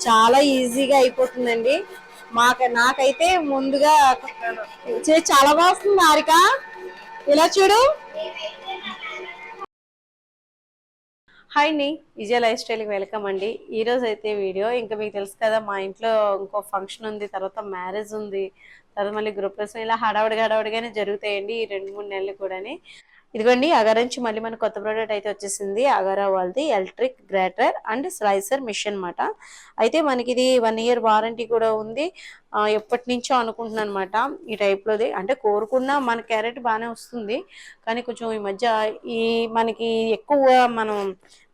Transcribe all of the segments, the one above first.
చాలా ఈజీగా అయిపోతుందండి. నాకైతే ముందుగా చాలా బాగుంది హారిక. ఇలా చూడు. హాయ్ అండి, విజయ లైఫ్ స్టైల్కి వెల్కమ్ అండి. ఈరోజు అయితే వీడియో ఇంకా మీకు తెలుసు కదా, మా ఇంట్లో ఇంకో ఫంక్షన్ ఉంది, తర్వాత మ్యారేజ్ ఉంది, తర్వాత మళ్ళీ గృహ ప్రవేశం, ఇలా హడావుడిగానే జరుగుతాయండి ఈ 2-3 నెలలు కూడా. ఇదిగోండి అగారా నుంచి మళ్ళీ మన కొత్త ప్రోడక్ట్ అయితే వచ్చేసింది. అగారా వాళ్ళది electric grater and slicer machine అనమాట. అయితే మనకి ఇది 1 year వారంటీ కూడా ఉంది. ఎప్పటి నుంచో అనుకుంటున్నాను అనమాట ఈ టైప్లోది. అంటే కోరుకున్నా మన క్యారెట్ బాగానే వస్తుంది, కానీ కొంచెం ఈ మధ్య ఈ మనకి ఎక్కువ మనం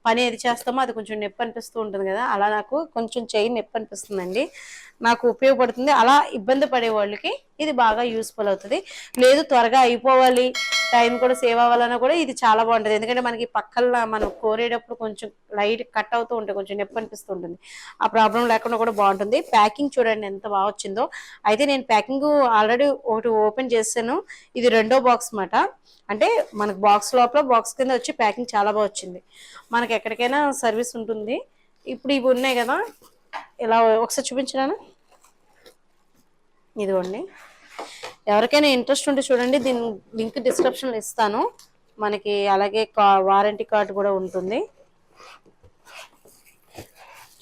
పని ఏది చేస్తామో అది కొంచెం నొప్పి అనిపిస్తూ ఉంటుంది కదా, అలా నాకు కొంచెం చెయ్యి నొప్పి అనిపిస్తుందండి. నాకు ఉపయోగపడుతుంది. అలా ఇబ్బంది పడే వాళ్ళకి ఇది బాగా యూస్ఫుల్ అవుతుంది. లేదు త్వరగా అయిపోవాలి, టైం కూడా సేవ్ అవ్వాలన్నా కూడా ఇది చాలా బాగుంటుంది. ఎందుకంటే మనకి పక్కన మనం కోరేటప్పుడు కొంచెం లైట్ కట్ అవుతూ ఉంటే కొంచెం నొప్పి అనిపిస్తూ ఉంటుంది. ఆ ప్రాబ్లం లేకుండా కూడా బాగుంటుంది. ప్యాకింగ్ చూడండి ఎంత బాగా వచ్చిందో. అయితే నేను ప్యాకింగ్ ఆల్రెడీ ఒకటి ఓపెన్ చేశాను. ఇది 2వ బాక్స్ మాట. అంటే మనకు బాక్స్ లోపల బాక్స్ కింద వచ్చి ప్యాకింగ్ చాలా బాగా వచ్చింది. మనకి ఎక్కడికైనా సర్వీస్ ఉంటుంది. ఇప్పుడు ఇవి ఉన్నాయి కదా, ఇలా ఒకసారి చూపించరాను. ఇదిగోండి, ఎవరికైనా ఇంట్రెస్ట్ ఉంటే చూడండి, దీని లింక్ డిస్క్రిప్షన్లో ఇస్తాను. మనకి అలాగే వారంటీ కార్డు కూడా ఉంటుంది.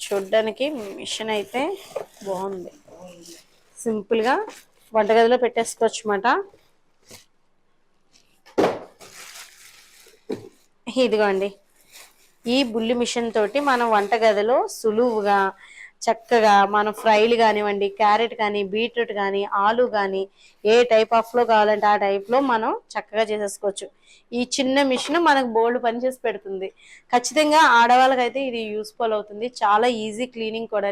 చూడ్డానికి మిషన్ అయితే బాగుంది. సింపుల్గా వంటగదిలో పెట్టేసుకోవచ్చు అన్నమాట. ఇదిగోండి, ఈ బుల్లి మిషన్ తోటి మనం వంటగదిలో సులువుగా చక్కగా మనం ఫ్రైలు కానివ్వండి, క్యారెట్ కానీ, బీట్రూట్ కానీ, ఆలు కానీ, ఏ టైప్ ఆఫ్లో కావాలంటే ఆ టైప్లో మనం చక్కగా చేసేసుకోవచ్చు. ఈ చిన్న మిషన్ మనకు బోల్డ్ పని చేసి పెడుతుంది. ఖచ్చితంగా ఆడవాళ్ళకైతే ఇది యూస్ఫుల్ అవుతుంది. చాలా ఈజీ క్లీనింగ్ కూడా.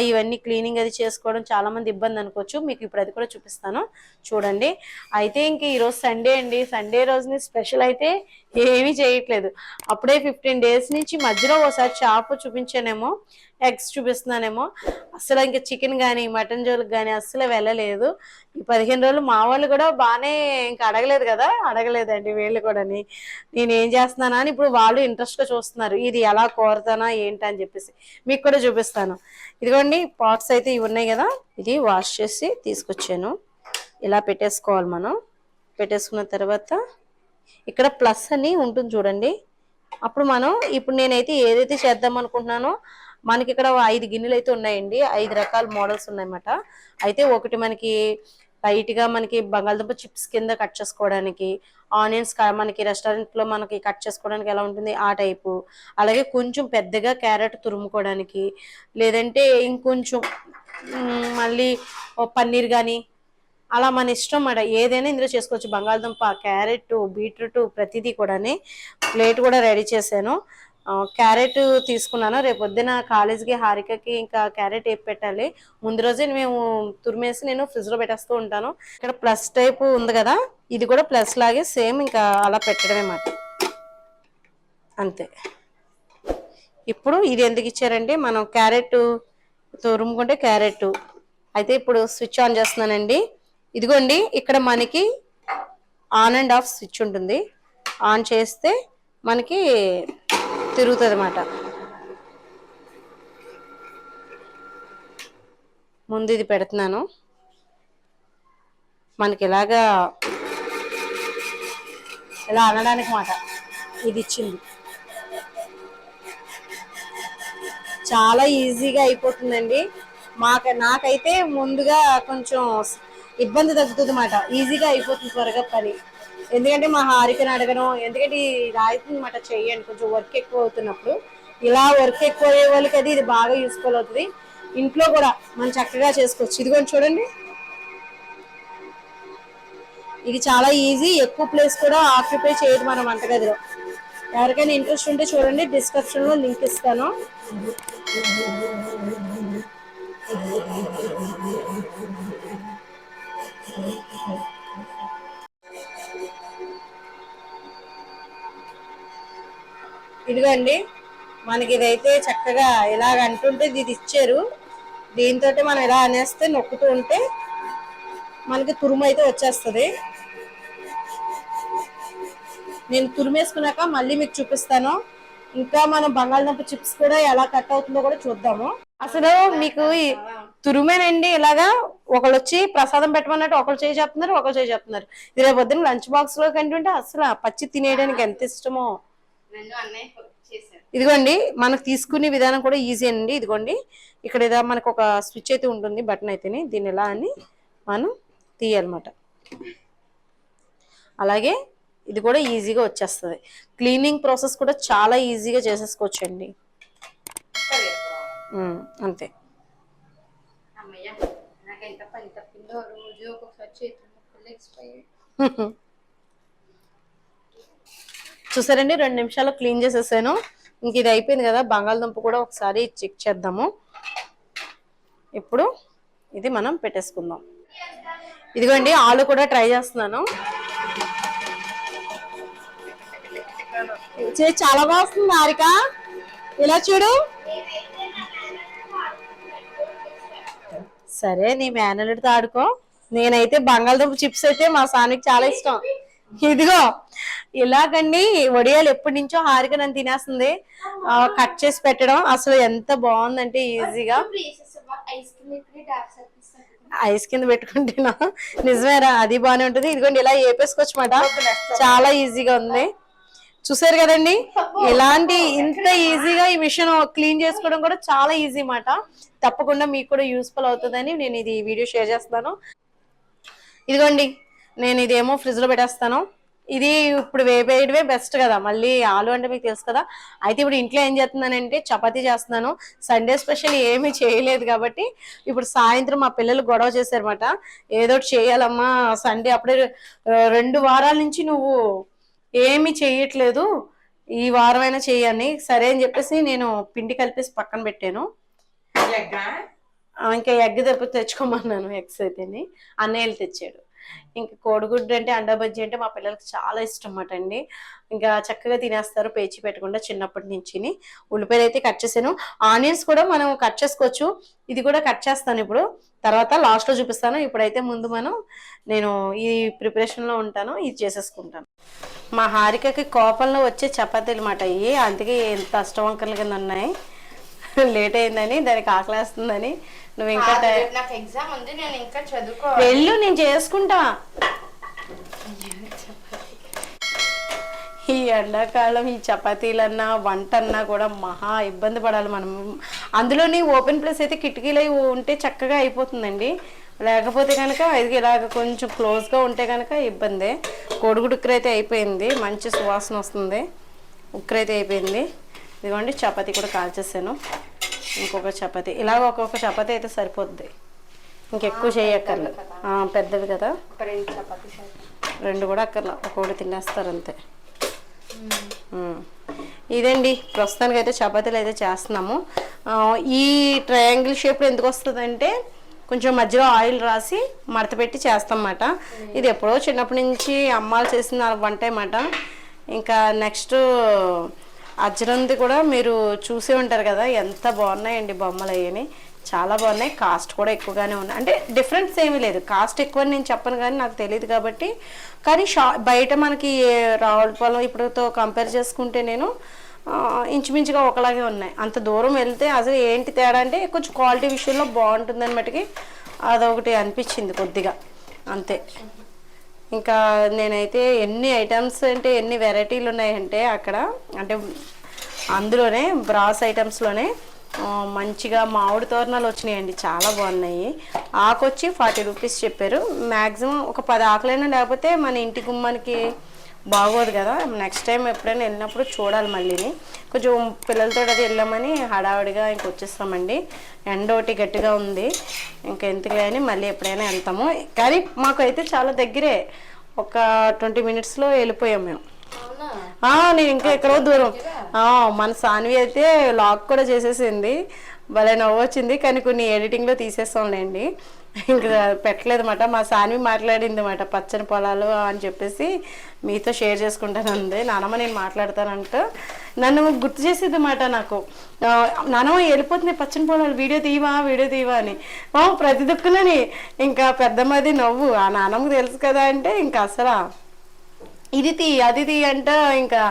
ఇవన్నీ క్లీనింగ్ అది చేసుకోవడం చాలా మంది ఇబ్బంది అనుకోవచ్చు. మీకు ఇప్పుడు అది కూడా చూపిస్తాను చూడండి. అయితే ఇంక ఈరోజు సండే అండి. సండే రోజుని స్పెషల్ అయితే ఏమీ చేయట్లేదు. అప్పుడే 15 days నుంచి మధ్యలో ఒకసారి చాప్ చూపించానేమో, ఎగ్స్ చూపిస్తున్నానేమో, అసలు ఇంకా చికెన్ కానీ మటన్ జోలికి కానీ అస్సలు వెళ్ళలేదు. ఈ 15 రోజులు మా వాళ్ళు కూడా బాగానే ఇంకా అడగలేదండి వీళ్ళు కూడా. నేను ఏం చేస్తున్నానా అని ఇప్పుడు వాళ్ళు ఇంట్రెస్ట్గా చూస్తున్నారు, ఇది ఎలా కోరుతానా ఏంటని చెప్పేసి. మీకు కూడా చూపిస్తాను. ఇదిగోండి పాట్స్ అయితే ఇవి ఉన్నాయి కదా, ఇది వాష్ చేసి తీసుకొచ్చాను. ఇలా పెట్టేసుకోవాలి మనం. పెట్టేసుకున్న తర్వాత ఇక్కడ ప్లస్ అని ఉంటుంది చూడండి. అప్పుడు మనం ఇప్పుడు నేనైతే ఏదైతే చేద్దాం అనుకుంటున్నానో, మనకి ఇక్కడ 5 గిన్నెలు అయితే ఉన్నాయండి. 5 రకాల మోడల్స్ ఉన్నాయన్నమాట. అయితే ఒకటి మనకి లైట్గా మనకి బంగాళదుంప చిప్స్ కింద కట్ చేసుకోవడానికి, ఆనియన్స్ మనకి రెస్టారెంట్లో మనకి కట్ చేసుకోవడానికి ఎలా ఉంటుంది ఆ టైపు, అలాగే కొంచెం పెద్దగా క్యారెట్ తురుముకోవడానికి, లేదంటే ఇంకొంచెం మళ్ళీ పన్నీర్ కానీ, అలా మన ఇష్టం అన్నమాట. ఏదైనా ఇందులో చేసుకోవచ్చు. బంగాళదుంప, క్యారెట్, బీట్రూట్ ప్రతిదీ కూడా. ప్లేట్ కూడా రెడీ చేశాను. క్యారెట్ తీసుకున్నాను. రేపు పొద్దున కాలేజీకి హారికకి ఇంకా క్యారెట్ వేపి పెట్టాలి. ముందు రోజే మేము తురిమేసి నేను ఫ్రిడ్జ్లో పెట్టేస్తూ ఉంటాను. ఇక్కడ ప్లస్ టైప్ ఉంది కదా, ఇది కూడా ప్లస్ లాగే సేమ్ ఇంకా అలా పెట్టడమే మాట. అంతే. ఇప్పుడు ఇది ఎందుకు ఇచ్చారంటే మనం క్యారెట్ తురుముకుంటే క్యారెట్. అయితే ఇప్పుడు స్విచ్ ఆన్ చేస్తున్నానండి. ఇదిగోండి, ఇక్కడ మనకి ఆన్ అండ్ ఆఫ్ స్విచ్ ఉంటుంది. ఆన్ చేస్తే మనకి తిరుగుతుంది అన్నమాట. ముందు ఇది పెడుతున్నాను. మనకి ఇలా అనడానికి మాట ఇది ఇచ్చింది. చాలా ఈజీగా అయిపోతుందండి. నాకైతే ముందుగా కొంచెం ఇబ్బంది తగ్గుతుంది అన్నమాట. ఈజీగా అయిపోతుంది త్వరగా పని. ఎందుకంటే మా హారికని అడగడం, ఎందుకంటే ఇది అవుతుంది అన్నమాట. చెయ్యండి కొంచెం వర్క్ ఎక్కువ అవుతున్నప్పుడు. ఇలా వర్క్ ఎక్కువ అయ్యే వాళ్ళకి అది ఇది బాగా యూస్ఫుల్ అవుతుంది. ఇంట్లో కూడా మనం చక్కగా చేసుకోవచ్చు. ఇదిగోండి చూడండి, ఇది చాలా ఈజీ. ఎక్కువ ప్లేస్ కూడా ఆక్యుపై చేయదు మన వంటగదిలో. ఎవరికైనా ఇంట్రెస్ట్ ఉంటే చూడండి, డిస్క్రిప్షన్లో లింక్ ఇస్తాను. ఇదిగోండి, మనకి ఇదైతే చక్కగా ఇలాగ అంటుంటే ఇది ఇచ్చారు. దీంతో మనం ఇలా అనేస్తే నొక్కుతూ ఉంటే మనకి తురుము అయితే వచ్చేస్తుంది. నేను తురిమేసుకున్నాక మళ్ళీ మీకు చూపిస్తాను. ఇంకా మనం బంగాళదుంప చిప్స్ కూడా ఎలా కట్ అవుతుందో కూడా చూద్దాము. అసలు మీకు తురుమేనండి ఇలాగా ఒకళ్ళు వచ్చి ప్రసాదం పెట్టమన్నట్టు ఒకళ్ళు చేయి చెప్తున్నారు, ఒకళ్ళు చేయి చెప్తున్నారు. ఇది రేపు పొద్దున్న లంచ్ బాక్స్ లో కంటుంటే అసలు పచ్చి తినేయడానికి ఎంత ఇష్టమో. ఇదిగోండి మనకు తీసుకునే విధానం కూడా ఈజీ అండి. ఇదిగోండి ఇక్కడ ఏదో మనకు ఒక స్విచ్ అయితే ఉంటుంది, బటన్ అయితేనే దీన్ని ఎలా అని మనం తీయాలన్నమాట. అలాగే ఇది కూడా ఈజీగా వచ్చేస్తుంది. క్లీనింగ్ ప్రాసెస్ కూడా చాలా ఈజీగా చేసేసుకోవచ్చండి. అంతే. చూసారండి 2 నిమిషాలు క్లీన్ చేసేసాను. ఇంక ఇది అయిపోయింది కదా. బంగాళదుంప కూడా ఒకసారి చెక్ చేద్దాము. ఇప్పుడు ఇది మనం పెట్టేసుకుందాం. ఇదిగోండి ఆలు కూడా ట్రై చేస్తున్నాను. చాలా బాగా వస్తుంది హారిక, ఇలా చూడు. సరే నీ మేనల్లుడితో ఆడుకో. నేనైతే బంగాళదుంప చిప్స్ అయితే మా సానికి చాలా ఇష్టం. ఇదిగో ఇలాగండి వడియాలు ఎప్పటి నుంచో హారిక నన్ను తినేస్తుంది. కట్ చేసి పెట్టడం అసలు ఎంత బాగుందంటే ఈజీగా. ఐస్ కింద పెట్టుకుంటేనా? నిజమేరా, అది బాగానే ఉంటుంది. ఇదిగోండి ఇలా వేపేసుకోవచ్చు మాట, చాలా ఈజీగా ఉంది. చూసారు కదండి, ఇలాంటి ఇంత ఈజీగా ఈ మిషన్ క్లీన్ చేసుకోవడం కూడా చాలా ఈజీ మాట. తప్పకుండా మీకు కూడా యూస్ఫుల్ అవుతుందని నేను ఇది వీడియో షేర్ చేస్తాను. ఇదిగోండి నేను ఇదేమో ఫ్రిడ్జ్ లో పెట్టేస్తాను. ఇది ఇప్పుడు వేపేయడమే బెస్ట్ కదా, మళ్ళీ ఆలు అంటే మీకు తెలుసు కదా. అయితే ఇప్పుడు ఇంట్లో ఏం చేస్తున్నానంటే చపాతీ చేస్తున్నాను. సండే స్పెషల్ ఏమీ చేయలేదు కాబట్టి ఇప్పుడు సాయంత్రం మా పిల్లలు గొడవ చేశారన్నమాట. ఏదో చేయాలమ్మా సండే, అప్పుడే 2 వారాల నుంచి నువ్వు ఏమి చేయట్లేదు, ఈ వారం అయినా చెయ్యని. సరే అని చెప్పేసి నేను పిండి కలిపేసి పక్కన పెట్టాను. ఇంకా ఎగ్ తెచ్చుకోమన్నాను. ఎగ్స్ అయితేని అన్నయ్యలు తెచ్చాడు. ఇంకా కోడిగుడ్డు అంటే అండా బజ్జీ అంటే మా పిల్లలకి చాలా ఇష్టం అన్నమాట అండి. ఇంకా చక్కగా తినేస్తారు పేచి పెట్టకుండా చిన్నప్పటి నుంచి. ఉల్లిపాయలు అయితే కట్ చేసాను. ఆనియన్స్ కూడా మనం కట్ చేసుకోవచ్చు. ఇది కూడా కట్ చేస్తాను ఇప్పుడు, తర్వాత లాస్ట్ లో చూపిస్తాను. ఇప్పుడైతే ముందు నేను ఈ ప్రిపరేషన్ లో ఉంటాను, ఇది చేసేసుకుంటాను. మా హారికకి కోపంలో వచ్చే చపాతీలు మాట ఇవి, అందుకే ఎంత అష్టవంకర్ల కింద ఉన్నాయి. లేట్ అయిందని, దానికి ఆకలేస్తుందని. నువ్వు ఇంకా ఎగ్జామ్ ఉంది, నేను ఇంకా చదువుకో వెళ్ళు, నేను చేసుకుంటా. ఈ ఎండాకాలం ఈ చపాతీలన్నా వంట అన్నా కూడా మహా ఇబ్బంది పడాలి మనం. అందులోని ఓపెన్ ప్లేస్ అయితే కిటికీలు ఉంటే చక్కగా అయిపోతుందండి. లేకపోతే కనుక ఇది ఇలాగ కొంచెం క్లోజ్గా ఉంటే కనుక ఇబ్బందే. కోడిగుడ్డు ఉక్కర అయితే అయిపోయింది, మంచి సువాసన వస్తుంది. ఉక్కర అయితే అయిపోయింది. ఇదిగోండి చపాతీ కూడా కాల్చేసాను. ఇంకొక చపాతీ, ఇలాగ ఒక్కొక్క చపాతీ అయితే సరిపోద్ది, ఇంకెక్కువ చేయక్కర్లేదు. పెద్దవి కదా, 2 కూడా అక్కర్లా, ఒకటి తినేస్తారు అంతే. ఇదండి ప్రస్తుతానికి అయితే చపాతీలు అయితే చేస్తున్నాము. ఈ ట్రయాంగిల్ షేప్లో ఎందుకు వస్తుందంటే కొంచెం మధ్యలో ఆయిల్ రాసి మడత పెట్టి చేస్తామన్నమాట. ఇది ఎప్పుడో చిన్నప్పటి నుంచి అమ్మాలు చేసిన వంట అన్నమాట. ఇంకా నెక్స్ట్ అజ్రంది కూడా మీరు చూసే ఉంటారు కదా, ఎంత బాగున్నాయండి బొమ్మలు అయ్యని, చాలా బాగున్నాయి. కాస్ట్ కూడా ఎక్కువగానే ఉన్నాయి, అంటే డిఫరెన్స్ ఏమీ లేదు. కాస్ట్ ఎక్కువ నేను చెప్పను కానీ నాకు తెలియదు కాబట్టి. కానీ బయట మనకి రావులపాలెం ఇప్పుడుతో కంపేర్ చేసుకుంటే నేను ఇంచుమించుగా ఒకలాగే ఉన్నాయి. అంత దూరం వెళ్తే అసలు ఏంటి తేడా అంటే కొంచెం క్వాలిటీ విషయంలో బాగుంటుందని మటుకి అదొకటి అనిపించింది కొద్దిగా, అంతే. ఇంకా నేనైతే ఎన్ని ఐటమ్స్ అంటే ఎన్ని వెరైటీలు ఉన్నాయంటే అక్కడ, అంటే అందులోనే బ్రాస్ ఐటమ్స్లోనే మంచిగా మామిడి తోరణాలు వచ్చినాయండి, చాలా బాగున్నాయి. ఆకు వచ్చి 40 రూపీస్ చెప్పారు. మ్యాక్సిమం ఒక 10 ఆకులైనా లేకపోతే మన ఇంటి గుమ్మానికి బాగోదు కదా. నెక్స్ట్ టైం ఎప్పుడైనా వెళ్ళినప్పుడు చూడాలి మళ్ళీని. కొంచెం పిల్లలతో అది వెళ్ళామని హడావుడిగా ఇంక వచ్చేస్తామండి. ఎండ ఒకటి గట్టిగా ఉంది, ఇంకా ఎందుకులే అని మళ్ళీ ఎప్పుడైనా వెళ్తాము. కానీ మాకు అయితే చాలా దగ్గరే, ఒక 20 మినిట్స్లో వెళ్ళిపోయాం మేము. నేను ఇంకా ఎక్కడో దూరం. మన సాన్వి అయితే లాక్ కూడా చేసేసింది, భలే నవ్వొచ్చింది. కానీ కొన్ని ఎడిటింగ్లో తీసేస్తాంలేండి, ఇంకా పెట్టలేదు అన్నమాట. మా సాన్వి మాట్లాడింది అన్నమాట, పచ్చని పొలాలు అని చెప్పేసి మీతో షేర్ చేసుకుంటాను అంది. నానమ్మ నేను మాట్లాడతానంట, నన్ను గుర్తు చేసేది అన్నమాట నాకు. నానమ్మ వెళ్ళిపోతుంది పచ్చని పొలాలు, వీడియో తీవా అని. ప్రతి దుక్కునని ఇంకా పెద్దమ్మది నవ్వు. ఆ నానమ్మకు తెలుసు కదా అంటే ఇంకా అసలు ఇది తీ అది తీ అంట ఇంకా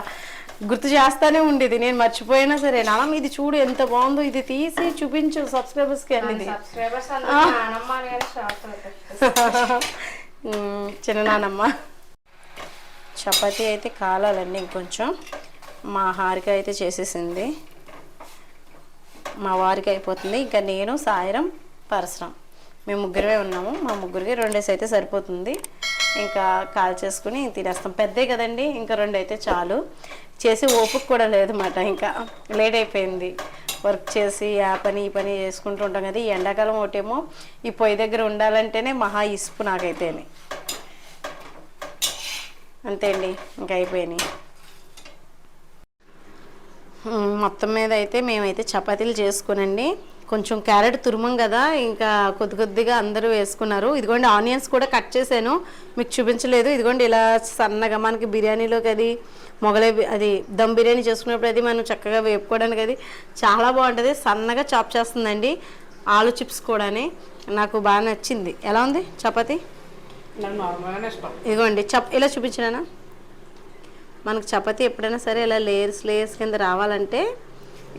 గుర్తు చేస్తానే ఉండేది, నేను మర్చిపోయినా సరే నాన్నమ్మ ఇది చూడు ఎంత బాగుందో, ఇది తీసి చూపించు సబ్స్క్రైబర్స్కి అనేది. చిన్న నానమ్మ. చపాతీ అయితే కాలాలండి ఇంకొంచెం. మా హారిక అయితే చేసేసింది, మా వారికి అయిపోతుంది. ఇంకా నేను, సాయిరం, పరశురాం మేము ముగ్గురే ఉన్నాము. మా ముగ్గురికి 2 అయితే సరిపోతుంది. ఇంకా కాల్ చేసుకుని తినేస్తాం. పెద్దే కదండి, ఇంకా 2 అయితే చాలు. చేసి ఓపిక కూడా లేదన్నమాట, ఇంకా లేట్ అయిపోయింది. వర్క్ చేసి ఆ పని ఈ పని చేసుకుంటూ ఉంటాం కదా. ఈ ఎండాకాలం ఒకటేమో ఈ పొయ్యి దగ్గర ఉండాలంటేనే మహా ఇసుపు నాకైతేనే. అంతే అండి, ఇంకా అయిపోయినాయి. మొత్తం మీద అయితే మేమైతే చపాతీలు చేసుకునండి. కొంచెం క్యారెట్ తురుమం కదా, ఇంకా కొద్ది కొద్దిగా అందరూ వేసుకున్నారు. ఇదిగోండి ఆనియన్స్ కూడా కట్ చేశాను, మీకు చూపించలేదు. ఇదిగోండి ఇలా సన్నగా మనకి బిర్యానీలోకి అది అది దమ్ బిర్యానీ చేసుకున్నప్పుడు అది మనం చక్కగా వేపుకోవడానికి అది చాలా బాగుంటుంది. సన్నగా చాప్ చేస్తుందండి. ఆలు చిప్స్ కూడా నాకు బాగా నచ్చింది. ఎలా ఉంది చపాతీ? ఇదిగోండి ఇలా చూపించినానా. మనకు చపాతీ ఎప్పుడైనా సరే ఇలా లేయర్స్ లేయర్స్ కింద రావాలంటే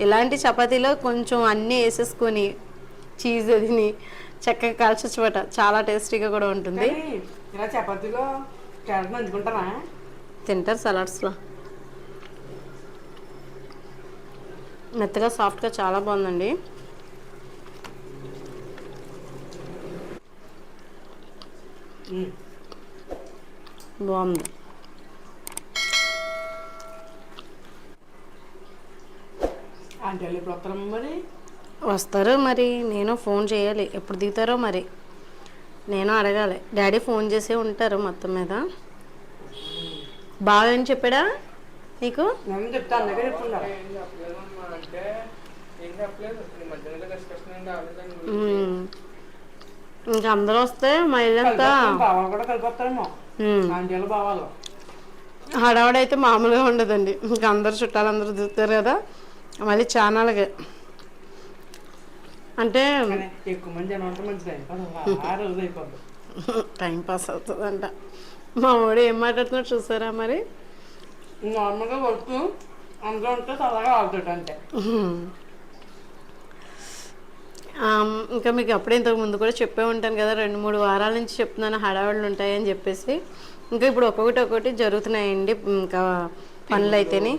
ఇలాంటి చపాతీలో కొంచెం అన్నీ వేసేసుకొని చీజ్ అదిని చక్కగా కాల్చొచ్చుమాట, చాలా టేస్టీగా కూడా ఉంటుంది. తింటారు సలాడ్స్లో. మెత్తగా సాఫ్ట్గా చాలా బాగుందండి. బాగుంది. వస్తారు మరి, నేను ఫోన్ చేయాలి, ఎప్పుడు దిగుతారో మరి నేను అడగాలి. డాడీ ఫోన్ చేసే ఉంటారు మొత్తం మీద. బాగా అని చెప్పాడా నీకు? ఇంకా అందరూ వస్తే మా ఇల్లంతా హడావుడైతే మామూలుగా ఉండదండి. ఇంకా అందరు చుట్టాలందరూ దిగుతారు కదా, మళ్ళీ ఛానల్గా అంటే టైం పాస్ అవుతుందంట. మా వాడు ఏం మాట్లాడుతున్నాడు చూసారా మరి? నార్మల్గా వర్క్ అందులో ఉంటే చల్లగా ఆగుతాడు అంతే. ఇంకా మీకు అప్పుడే ఇంతకు ముందు కూడా చెప్పే ఉంటాను కదా, 2-3 వారాల నుంచి చెప్తున్నాను హడావిడులు ఉంటాయని చెప్పేసి. ఇంకా ఇప్పుడు ఒక్కొక్కటి జరుగుతున్నాయండి ఇంకా పనులు అయితేనే.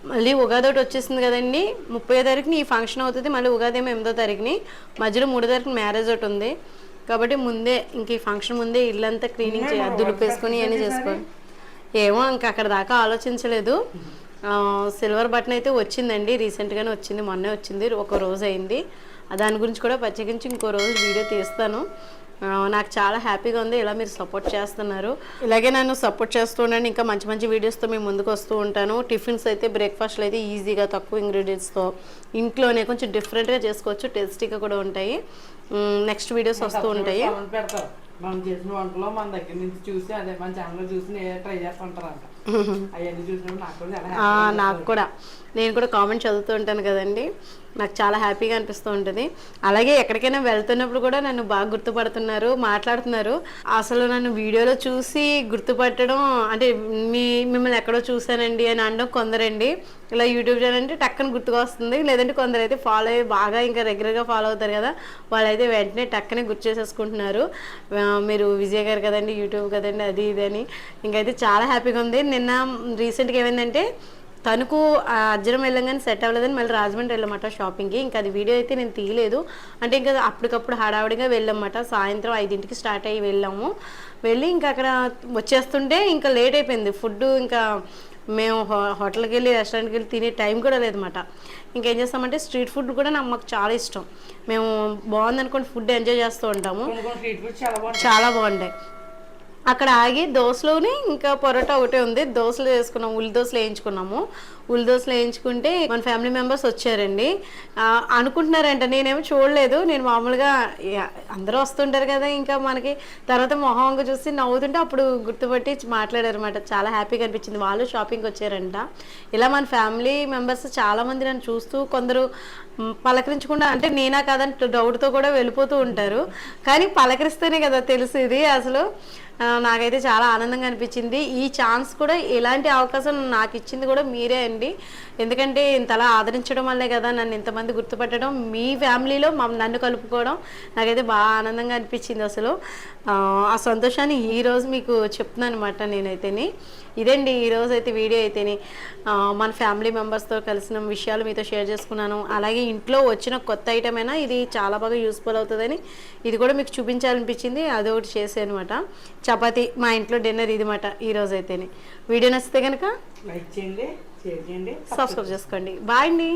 మళ్ళీ ఉగాది ఒకటి వచ్చేసింది కదండి. 30వ తారీఖుని ఈ ఫంక్షన్ అవుతుంది, మళ్ళీ ఉగాది ఏమో 8వ తారీఖుని, మధ్యలో 3వ తారీఖుని మ్యారేజ్ ఒకటి ఉంది. కాబట్టి ముందే ఇంక ఈ ఫంక్షన్ ముందే ఇల్లంతా క్లీనింగ్ చేయాలి, దులిపేసుకొని ఇవన్నీ చేసుకోవాలి. ఏమో ఇంకా అక్కడ దాకా ఆలోచించలేదు. సిల్వర్ బటన్ అయితే వచ్చిందండి, రీసెంట్గానే వచ్చింది, మొన్నే వచ్చింది, 1 రోజు అయింది. దాని గురించి కూడా ప్రత్యేకించి ఇంకో రోజు వీడియో తీస్తాను. నాకు చాలా హ్యాపీగా ఉంది ఇలా మీరు సపోర్ట్ చేస్తున్నారు. ఇలాగే నన్ను సపోర్ట్ చేస్తూ ఉండండి. ఇంకా మంచి మంచి వీడియోస్తో మేము ముందుకు వస్తూ ఉంటాను. టిఫిన్స్ అయితే బ్రేక్ఫాస్ట్లు అయితే ఈజీగా తక్కువ ఇంగ్రీడియంట్స్తో ఇంట్లోనే కొంచెం డిఫరెంట్గా చేసుకోవచ్చు, టేస్టీగా కూడా ఉంటాయి. నెక్స్ట్ వీడియోస్ వస్తూ ఉంటాయి. మనం చేసిన వంటలో మన దగ్గర నుంచి చూసి అదే మన ఛానల్లో చూసి ట్రై చేస్తుంటారంట. అవన్నీ చూసినప్పుడు నాకు కూడా నేను కూడా కామెంట్ చదువుతూ ఉంటాను కదండి, నాకు చాలా హ్యాపీగా అనిపిస్తూ ఉంటుంది. అలాగే ఎక్కడికైనా వెళ్తున్నప్పుడు కూడా నన్ను బాగా గుర్తుపడుతున్నారు, మాట్లాడుతున్నారు. అసలు నన్ను వీడియోలో చూసి గుర్తుపట్టడం అంటే మిమ్మల్ని ఎక్కడో చూశానండి అని అనడం కొందరండి. ఇలా యూట్యూబ్ ఛానల్ అంటే టక్కన గుర్తుకు వస్తుంది. లేదంటే కొందరు అయితే ఫాలో అయ్యి బాగా ఇంకా రెగ్యులర్గా ఫాలో అవుతారు కదా, వాళ్ళైతే వెంటనే టక్కనే గుర్తు చేసేసుకుంటున్నారు. మీరు విజయ్ గారు కదండి, యూట్యూబ్ కదండి, అది ఇది అని. ఇంకైతే చాలా హ్యాపీగా ఉంది. నిన్న రీసెంట్గా ఏమైందంటే తణుకు అజ్జరం వెళ్ళంగానే సెట్ అవ్వలేదని మళ్ళీ రాజమండ్రి వెళ్ళమాట షాపింగ్కి. ఇంకా అది వీడియో అయితే నేను తీయలేదు, అంటే ఇంకా అప్పటికప్పుడు హడావుడిగా వెళ్ళామన్నమాట. సాయంత్రం 5ంటికి స్టార్ట్ అయ్యి వెళ్ళాము. వెళ్ళి ఇంకా అక్కడ వచ్చేస్తుంటే ఇంకా లేట్ అయిపోయింది. ఫుడ్ ఇంకా మేము హోటల్కి వెళ్ళి రెస్టారెంట్కి వెళ్ళి తినే టైం కూడా లేదన్నమాట. ఇంకేం చేస్తామంటే స్ట్రీట్ ఫుడ్ కూడా మాకు చాలా ఇష్టం. మేము బాగుందనుకోండి ఫుడ్ ఎంజాయ్ చేస్తూ ఉంటాము, చాలా బాగుంటాయి. అక్కడ ఆగి దోశలోని ఇంకా పొరోటా ఒకటే ఉంది, దోశలు వేసుకున్నాము, ఉల్లి దోశలు వేయించుకున్నాము. ఉల్లి దోశలు వేయించుకుంటే మన ఫ్యామిలీ మెంబర్స్ వచ్చారండి. అనుకుంటున్నారంట, నేనేమో చూడలేదు. నేను మామూలుగా అందరూ వస్తుంటారు కదా, ఇంకా మనకి తర్వాత మొహంగా చూసి నవ్వుతుంటే అప్పుడు గుర్తుపట్టి మాట్లాడారు అనమాట. చాలా హ్యాపీగా అనిపించింది. వాళ్ళు షాపింగ్కి వచ్చారంట. ఇలా మన ఫ్యామిలీ మెంబర్స్ చాలామంది నన్ను చూస్తూ కొందరు పలకరించకుండా, అంటే నేనా కాదని డౌట్తో కూడా వెళ్ళిపోతూ ఉంటారు. కానీ పలకరిస్తేనే కదా తెలిసేది అసలు. నాకైతే చాలా ఆనందంగా అనిపించింది. ఈ ఛాన్స్ కూడా, ఇలాంటి అవకాశం నాకు ఇచ్చింది కూడా మీరే అండి. ఎందుకంటే ఇంతలా ఆదరించడం వల్లే కదా నన్ను ఇంతమంది గుర్తుపట్టడం, మీ ఫ్యామిలీలో నన్ను కలుపుకోవడం నాకైతే బాగా ఆనందంగా అనిపించింది అసలు. ఆ సంతోషాన్ని ఈరోజు మీకు చెప్తున్నాను అనమాట నేనైతేని. ఇదండి ఈరోజు అయితే వీడియో అయితేని మన ఫ్యామిలీ మెంబర్స్తో కలిసిన విషయాలు మీతో షేర్ చేసుకున్నాను. అలాగే ఇంట్లో వచ్చిన కొత్త ఐటమ్ అయినా ఇది చాలా బాగా యూస్ఫుల్ అవుతుందని ఇది కూడా మీకు చూపించాలనిపించింది, అదొకటి చేసాను అనమాట. చపాతీ మా ఇంట్లో డిన్నర్ ఇది మాట ఈరోజు అయితేనే. వీడియో నచ్చితే కనుక లైక్ చేయండి, షేర్ చేయండి, సబ్స్క్రైబ్ చేసుకోండి. బాయ్ అండి.